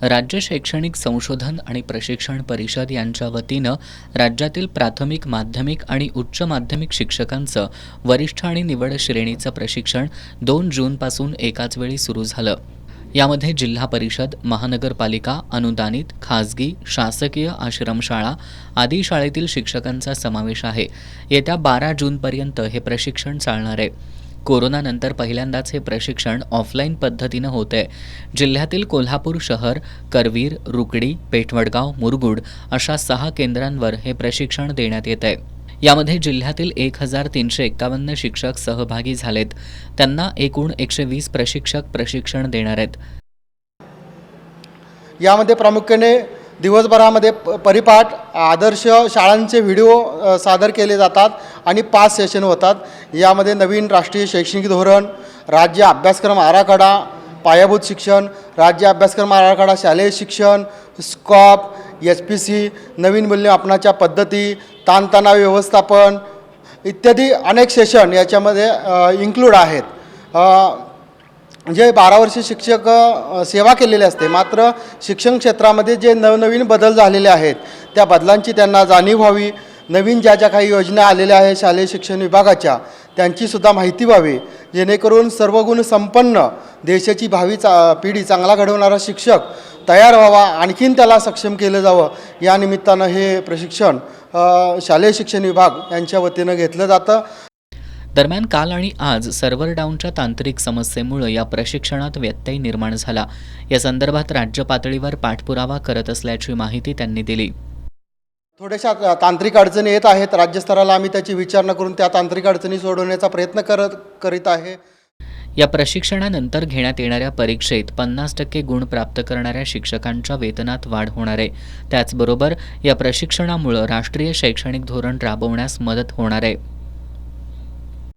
राज्य शैक्षणिक संशोधन आणि प्रशिक्षण परिषद यांच्या वतीनं राज्यातील प्राथमिक, माध्यमिक आणि उच्च माध्यमिक शिक्षकांचं वरिष्ठ आणि निवड श्रेणीचं प्रशिक्षण 2 जूनपासून एकाच वेळी सुरू झालं. यामध्ये जिल्हा परिषद, महानगरपालिका, अनुदानित, खाजगी, शासकीय आश्रमशाळा आदी शाळेतील शिक्षकांचा समावेश आहे. येत्या 12 जूनपर्यंत हे प्रशिक्षण चालणार आहे. कोरोनानंतर पहिल्यांदाच हे प्रशिक्षण ऑफलाईन पद्धतीनं होत आहे. जिल्ह्यातील कोल्हापूर शहर, करवीर, रुकडी, पेठवडगाव, मुरगुड अशा 6 केंद्रांवर हे प्रशिक्षण देण्यात येत आहे. यामध्ये जिल्ह्यातील 1351 शिक्षक सहभागी झालेत. त्यांना एकूण 120 प्रशिक्षक प्रशिक्षण देणार आहेत. यामध्ये प्रामुख्याने दिवसभरामध्ये परिपाठ, आदर्श शाळांचे व्हिडिओ सादर केले जातात आणि 5 सेशन होतात. यामध्ये नवीन राष्ट्रीय शैक्षणिक धोरण, राज्य अभ्यासक्रम आराखडा, पायाभूत शिक्षण, राज्य अभ्यासक्रम आराखडा, शालेय शिक्षण, स्कॉप, SPC, नवीन मूल्यमापनाच्या पद्धती, ताणतणाव व्यवस्थापन इत्यादी अनेक सेशन याच्यामध्ये इन्क्लूड आहेत. जे 12 वर्ष शिक्षक सेवा केलेली असते, मात्र शिक्षण क्षेत्रामध्ये जे नवनवीन बदल झालेले आहेत त्या बदलांची त्यांना जाणीव व्हावी. नवीन ज्या काही योजना आलेल्या आहेत शालेय शिक्षण विभागाच्या त्यांचीसुद्धा माहिती व्हावी, जेणेकरून सर्वगुण संपन्न देशाची भावी पिढी चांगला घडवणारा शिक्षक तयार व्हावा, आणखीन त्याला सक्षम केलं जावं. या निमित्तानं हे प्रशिक्षण शालेय शिक्षण विभाग यांच्या वतीनं घेतलं जातं. दरम्यान काल आणि आज सर्व्हर डाऊनच्या तांत्रिक समस्येमुळे या प्रशिक्षणात व्यत्यय निर्माण झाला. या संदर्भात राज्य पातळीवर पाठपुरावा करत असल्याची माहिती त्यांनी दिली. थोड्याशा तांत्रिक अडचणी येत आहेत. राज्यस्तराला आम्ही त्याची विचारणा करून त्या तांत्रिक अडचणी सोडवण्याचा प्रयत्न करीत आहे. या प्रशिक्षणानंतर घेण्यात येणाऱ्या परीक्षेत 50% गुण प्राप्त करणाऱ्या शिक्षकांच्या वेतनात वाढ होणार आहे. त्याचबरोबर या प्रशिक्षणामुळे राष्ट्रीय शैक्षणिक धोरण राबवण्यास मदत होणार आहे.